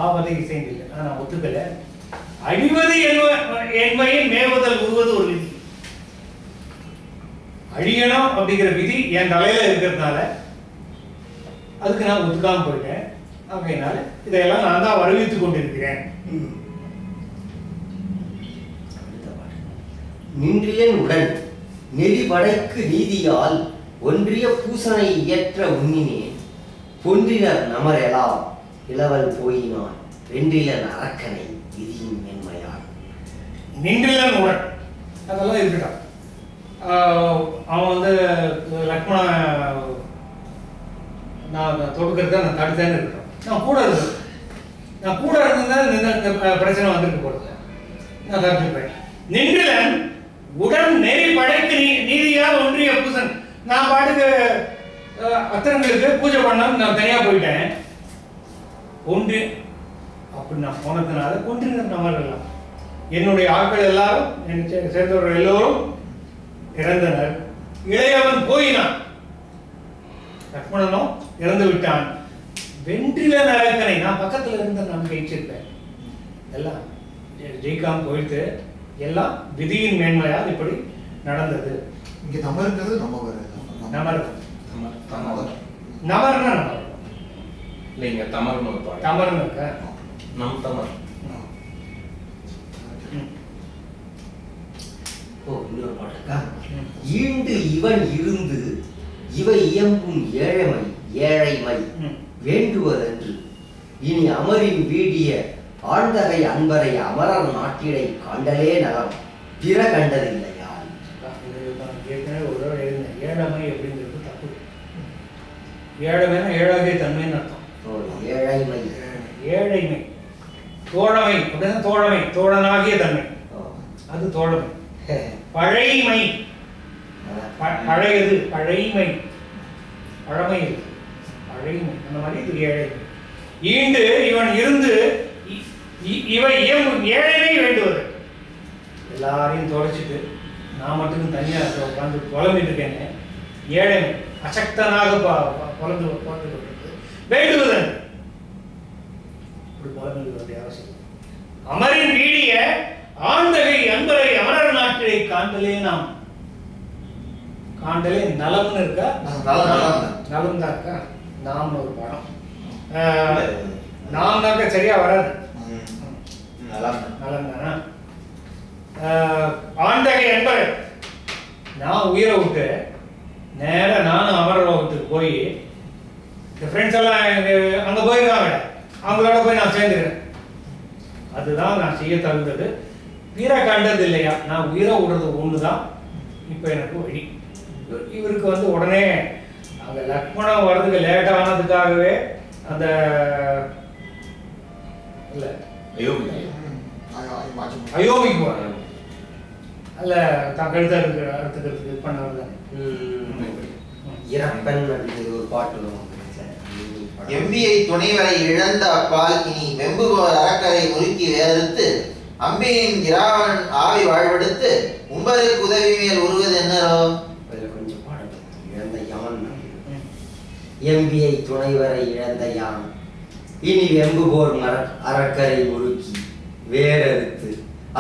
ஆவதை இசைந்தில்லை. நான் ஒத்துக்கல. அழிவது என்பையின் மேவுதல் உருவது ஒரு விதி. அழியணும் அப்படிங்கிற விதி என் தலையில இருக்கிறதுனால அதுக்கு நான் ஒத்துக்காம போயிட்டேன். ஆகையினால இதையெல்லாம் நான் தான் வருவித்துக் கொண்டிருக்கிறேன். நின்றியன் உடன் நெறிபடைக்கு நீதியால் ஒன்றிய பூசனை இயற்ற உண்ணினேன் பொன்றினர் நமரெலாம் இளவல் போயினான் வென்றிலன் அரக்கனை விதியின் மென்மையால். நின்றிலன் உடன் அதெல்லாம் இருக்கட்டும். அவன் வந்து லக்ஷ்மண நான் தொடுக்கிறத நான் தடுத்தேன்னு இருக்கட்டும். நான் கூட இருந்ததுனால பிரச்சனை வந்துட்டு போறது நான் தடுத்துப்பேன். நின்றிலன் உடன் நெறி படைக்கு நீதியால் ஒன்றிய பூசன். நான் பாட்டுக்கு அத்தனைங்களுக்கு பூஜை பண்ணான்னு நான் தனியா போயிட்டேன். ஒன்று அப்படி நான் போனதுனால ஒன்றினர் நம்மளெல்லாம் என்னுடைய ஆட்கள் எல்லாரும் என்னை சேர்ந்தவர்கள் எல்லோரும் இறந்தனர். இளையவன் போயினான். லக்ஷ்மணனும் இறந்து விட்டான். வென்றில நரக்கனை நான் பக்கத்துல இருந்த நான் ஜெயிச்சிருப்பேன். எல்லாம் ஜெயிக்காம போயிட்டு எல்லாம் விதியின் மேன்மையால் இப்படி நடந்தது. இங்க நமர்ங்கிறது நமர் நமர்னா இல்ல இங்க தமர்னு ஒரு பாட்டு. தமர்னு இருக்க நம் தமர். இன்னொரு பாட்டுக்கா. ஈண்டு இவன் இருந்து இவை இயம்பும் ஏழைமை வேண்டுவதென்று இனி அமரின் வீடிய ஆழ்ந்தகை அன்பரை அமரர் நாட்டிடை காண்டலே நலம் பிற கண்டதில்லையால். ஏழமை அப்படிங்கிறது தப்பு. ஏழமைனா ஏழாகிய தன்மைன்னு அர்த்தம். ஏழைமை ஏழைமை தோழமை அப்படின்னா தோழமை தோழனாகிய தன்மை அது தோழமை. பழைமை பழையது பழைமை பழமை பழைமை அந்த மாதிரி இது ஏழைமை. ஈண்டு இவன் இருந்து இவை ஏழைமை வேண்டுவது. எல்லாரையும் தொலைச்சிட்டு நான் மட்டும் தனியா உட்காந்து புலம்பிட்டு இருக்கேன். ஏழைமை அசக்தனாக புலந்து வேண்டுவதன் இப்படி புலம்புவது அமரின் வீடிய ஆண்டகை அன்பரை அமரர் நாட்டிலை காண்டலே நாம் காண்டலே நலம்னு இருக்கா? நலம் தான் இருக்கா? நாம்னு ஒரு படம். நாம்னாக்க சரியா வராது. நலம் தானா? ஆண்டகை அன்பர் நான் உயிரை விட்டு நேரா நானும் அமரர் லோகத்துக்கு போய் இந்த ஃப்ரெண்ட்ஸ் எல்லாம் அங்க போயிருக்காங்க, அவங்களோட போய் நான் சேர்ந்துக்கிறேன். அதுதான் நான் செய்ய தகுந்தது. வீர கண்டது இல்லையா, நான் உயிரை விடுறது ஒண்ணுதான் இப்ப எனக்கு வழி. இவருக்கு வந்து உடனே அங்க லக்ஷ்மணன் வர்றதுக்கு லேட் ஆனதுக்காகவே அந்த இல்ல அயோமிக்கு போறாங்க. அல்ல தான் கழுத்த அறுத்துக்கிறதுக்கு இது பண்ணாரு. இறப்பன் அப்படிங்கிற ஒரு பாட்டு வரும். எம்பியை துணைவரை இழந்த அப்பால் இனி வெம்புகோர் அறக்கரை முறுக்கி வேறுத்து அம்பியின் கிராவன் ஆவி வாழ்வெடுத்து உம்பருக்கு உதவி மேல் உருவது என்னரோ? கொஞ்சம் பாடல். இழந்த யான் எம்பியை துணைவரை இழந்த யான் இனி வெம்புகோர் அறக்கரை முறுக்கி வேறறுத்து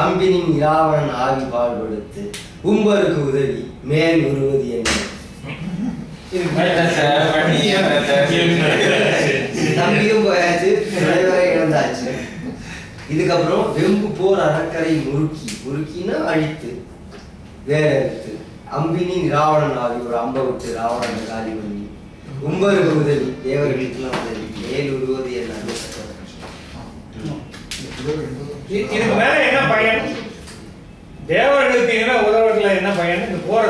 அம்பினின் இராவணன் ஆவி வாழ்வெடுத்து உம்பருக்கு உதவி மேல் உருவது என்ன? தம்பியும் போயாச்சு, துணைவரை இழந்தாச்சு. இதுக்கப்புறம் வெம்பு போர் அறக்கரை முறுக்கின்னா அழித்து வேறறுத்து அம்பினின் ராவணன் ஆவி ஒரு அம்பை விட்டு ராவணனை காலி பண்ணி உம்பருக்கு உதவி தேவர்களுக்கெல்லாம் உதவி மேல் உருவது என்ன? இதுக்கு மேல என்ன பயன்? தேவர்களுக்கு என்ன உதவுறதுல என்ன பயன்? இந்த போற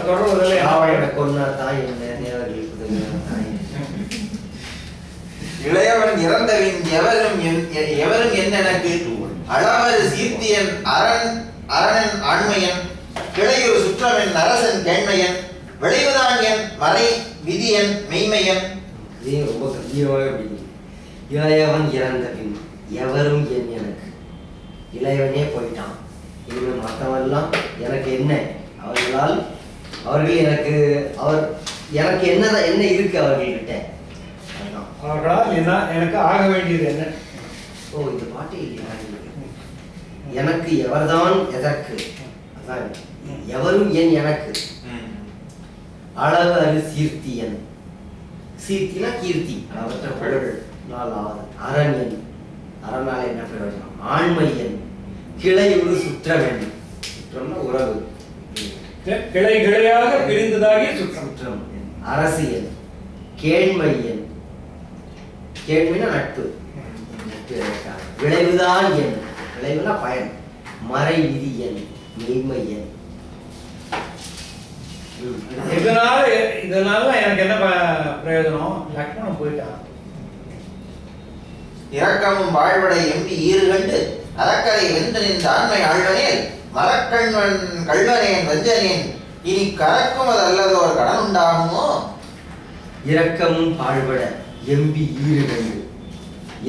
தொடர்வதில் ராவணனை கொன்னா தான் என்ன, தேவர்களுக்கு உதவினா தான் என்ன? இளையவன் இறந்தவின் எவரும் என்ன எனக்கு அளவர் சீர்த்தியன் அரணன் ஆண்மையன் கிளையொரு சுற்றவன் அரசன் கேண்மையன் விளைவுதான் என் மறை விதியன் மெய்மையன். இதே ரொம்ப கம்பீரமாக பிடிக்கும். இளையவன் இறந்த பின் எவரும் என் எனக்கு. இளையவனே போயிட்டான், இனிமேல் மற்றவெல்லாம் எனக்கு என்ன? அவர்கள் எனக்கு என்ன இருக்கு அவர்கள்கிட்ட? அவர்களால் எனக்கு ஆக வேண்டியது என்ன? ஓ, இந்த பாட்டு இல்லையா? எனக்கு எவர்தான் எதற்கு? அதான் எவரும் என் எனக்கு. அளவு அரு சீர்த்தியன், சீர்த்தினா கீர்த்தி, அளவற்ற புகழ் நாளாவது. அரண்யன், அரணால் என்ன பிரயோஜனம்? ஆண்மையன், கிளை ஒரு சுற்றவன், சுற்றம்னா உறவு, கிளை கிளையாக பிரிந்ததாகி சுற்றம். அரசியல், கேண்மையன், கேண்மைனா நட்பு, விளைவுதான் என், விளைவுனா பயன், மறை விதியன், மெய்மையன். இதனால எனக்கு என்ன பிரயோஜனம்? லக்ஷ்மணன் போயிட்டான். இரக்கமும் வாழ்வடை எம்பி ஈறு கண்டு அறக்கரை வென்று நின்ற ஆண்மை ஆழ்வனேல் மரக்கண்வன் கள்வனேன் வஞ்சனேன் இனி கறக்கும் அது அல்லது ஒரு கடன் உண்டாகுமோ? இரக்கமும் பாழ்பட எம்பி ஈறு கண்டு,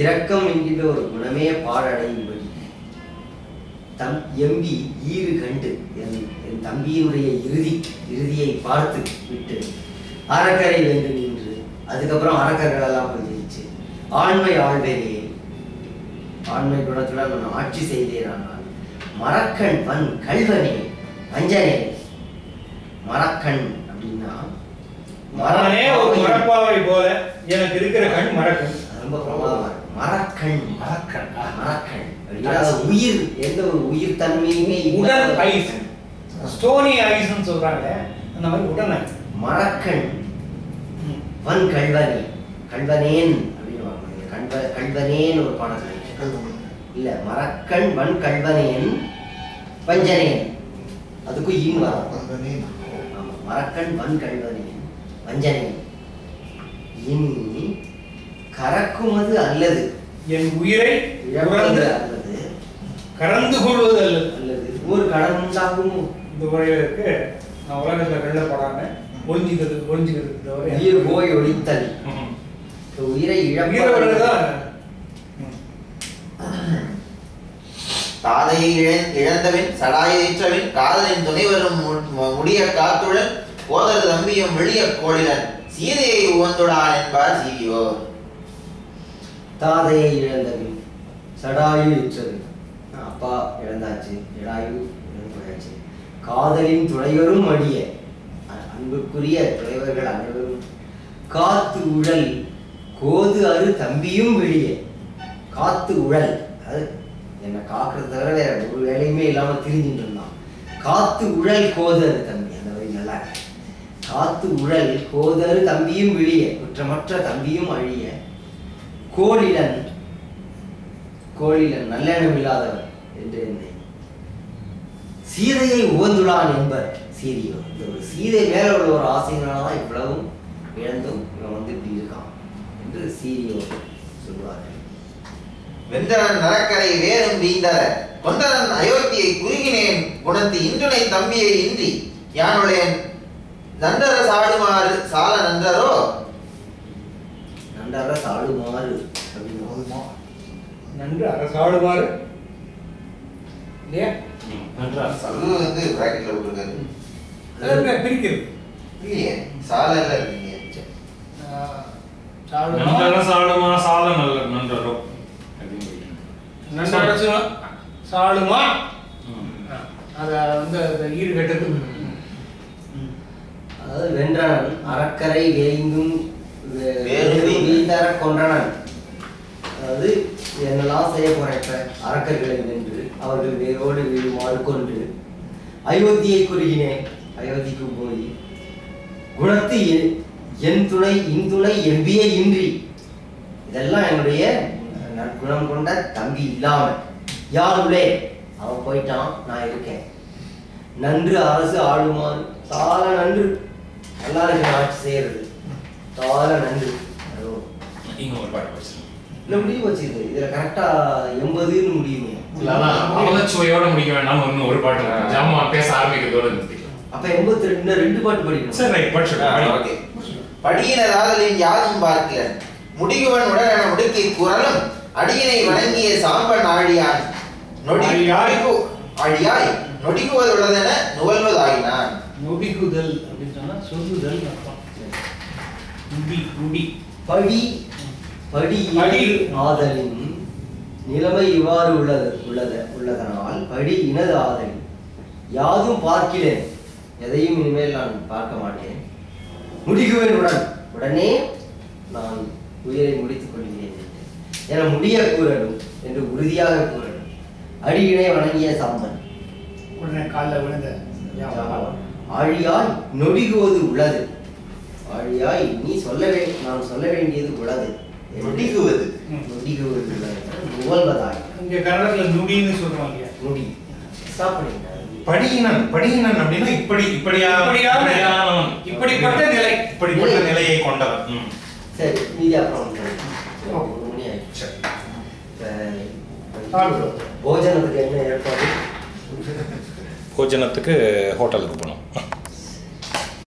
இரக்கம் என்கின்ற ஒரு குணமே பாழடையும்படி எம்பி ஈறு கண்டு, என் தம்பியினுடைய இறுதியை பார்த்து விட்டு அறக்கரை வென்று நின்று, அதுக்கப்புறம் அறக்கர்கள் எல்லாம் போயிடுச்சு. ஆண்மை ஆழ்வேனே, ஆண்மை குணத்துடன் நான் ஆட்சி செய்தேன். ஆனால் மரக்கண் வன் கள்வனே வஞ்சனே. மரக்கண் அப்படின்னா மரனே ஒரு மரப்பாவை போல எனக்கு இருக்கிற கண் மரக்கண். ரொம்ப பிரமாதமா இருக்கு. மரக்கண் உயிர், எந்த ஒரு உயிர் தன்மையுமே உடல் ஐஸ், ஸ்டோனி ஐஸ்ன்னு சொல்றாங்க, அந்த மாதிரி உடல் ஐஸ். மரக்கண் வன் கள்வனே, கள்வனேன் அப்படின்னு கள்வனேன் ஒரு பாடல் இல்ல, மரக்கண் வன் கள்வனேன் வஞ்சனேன், அதுக்கும் ஈன் வரும். மரக்கண் வன் கள்வனேன் வஞ்சனேன் இனி கறக்குமது அல்லது, என் உயிரை இழப்பது அல்லது கறந்து கொள்வது அல்லது ஒரு கடன் உண்டாகுமோ? இந்த முறையில இருக்கு. நான் உலகத்துல கள்ளப்படாம ஒழிஞ்சுக்கிறது தவிர உயிர் போய் ஒழித்தல், உயிரை இழப்பதுதான். தாதையை இழந்தவன் சடாயற்றவன் காதலின் துணை வரும் முடிய காத்துடன் போதர் தம்பியும் வெளிய கோளிலன் சீதையை உவந்துடான் என்பார் சீவியோர். தாதையை இழந்தவன் சடாயு இற்றது, அப்பா இழந்தாச்சு, இடாயு இழந்து போயாச்சு. காதலின் துணைவரும் அடிய, அன்புக்குரிய துணைவர்கள் அனைவரும் காத்து உழல் கோது அரு தம்பியும் வெளியே. காத்து உழல், அது என்னை காக்குறது தவிர வேற ஒரு வேலையுமே இல்லாம திரிஞ்சுட்டு இருந்தான். காத்து உழல் கோதரு தம்பி, அந்த வரி நல்லா. காத்து உழல் கோதரு தம்பியும் விழிய, குற்றமற்ற தம்பியும் அழிய. கோழிலன், கோழிலன் நல்லெண்ணம் இல்லாதவன் என்று இருந்தேன். சீதையை உவந்துள்ளான் என்பர் சீரியோ. இந்த ஒரு சீதை மேல உள்ள ஒரு ஆசையினாலதான் இவ்வளவும் இழந்தும் இவன் வந்து இப்படி இருக்கான் என்று சீரியோ சொல்வார்கள். வென்றவன் நரக்கரை வேறும் வீந்தர கொண்டவன் அயோத்தியை குறுகினேன் குணத்து இன்றுனை தம்பியை இன்றி யானுடையன் நன்றர சாடுமாறு சால நன்றரோ. நன்றர சாடுமாறு நன்று அரசாடுமாறு இல்லையா? அது வந்து பிராக்கெட்ல போட்டுருக்காரு. பிரிக்கிறது இல்லையே, சால எல்லாம் இருக்கீங்க. நன்றர சாடுமா சால நல்ல நன்றரோ நன்றரசு சாடுமா, அத வந்து ஈடு கட்டது. அதாவது வென்றனன் அறக்கரை வேய்ந்தும் வீந்தர கொன்றனன். அதாவது என்னெல்லாம் செய்ய போறேன் இப்ப, அரக்கர்களை வென்று அவர்கள் வேரோடு வீழுமாறு கொன்று அயோத்தியை குறுகினேன். அயோத்திக்கு போய் குணத்து என் துணை இன்துணை எம்பிய இன்றி, இதெல்லாம் என்னுடைய நற்குணம் கொண்ட தம்பி இல்லாம யாருளே அவன் போயிட்டான், நான் இருக்கேன். நன்று அரசு ஆளுமாறு சால நன்று, எல்லாருக்கும் ஆட்சி செய்யறது சால நன்று. இங்க ஒரு பாட்டு படிச்சிருக்கோம். இல்ல முடிவு வச்சிருக்கு, இதுல கரெக்டா 80ன்னு முடியுமே. அவலச்சுவையோட முடிக்க வேண்டாம். ஒன்னு ஒரு பாட்டு ஜாமா பேச ஆரம்பிக்கிறதோட நிறுத்திக்கலாம். அப்ப 82 2 பாட்டு படிக்கணும். சரி, ரைட், படிச்சுடுங்க. ஓகே. படியினதாதலின் யாதும் பார்க்கிறேன் முடிகுவன் உடனே முடுக்கி குரலும் அடியினை வணங்கிய சாம்பன் ஆழியான் ஆழியாய் நொடிக்குவதுள்ளதென நுவல்வதாயினான். நொடிக்குதல் அப்படின்னு சொன்னா சொல்லுதல் அர்த்தம். நுடி நுடி படி படி ஆதலின் நிலைமை இவ்வாறு உள்ளதனால் படி இனது ஆதலின் யாதும் பார்க்கிறேன், எதையும் இனிமேல் நான் பார்க்க மாட்டேன். முடிகுவேன் உடனே நான் உயிரை முடித்துக் கொள்கிறேன் என முடிய கூறணும் என்று உறுதியாக கூறணும். அடியினை வணங்கிய சாம்பன் உடனே காலில் விழுந்த ஆழியாய் நொடிகுவது உள்ளது. ஆழியாய் நீ நான் சொல்ல வேண்டியது உள்ளது. நொடிகுவது உவல்வதாய். இங்க கன்னடத்துல நுடின்னு சொல்றோம் இல்லையா? நொடி. ஸ்டாப் பண்ணிங்க. படியினன் அப்படின்னா இப்படியானவன், இப்படிப்பட்ட நிலையை கொண்டவன். சரி, மீதி அப்புறம் மணி ஆயிடுச்சு. போஜனத்துக்கு என்ன ஏற்பாடு? போஜனத்துக்கு ஹோட்டலுக்கு போனோம்.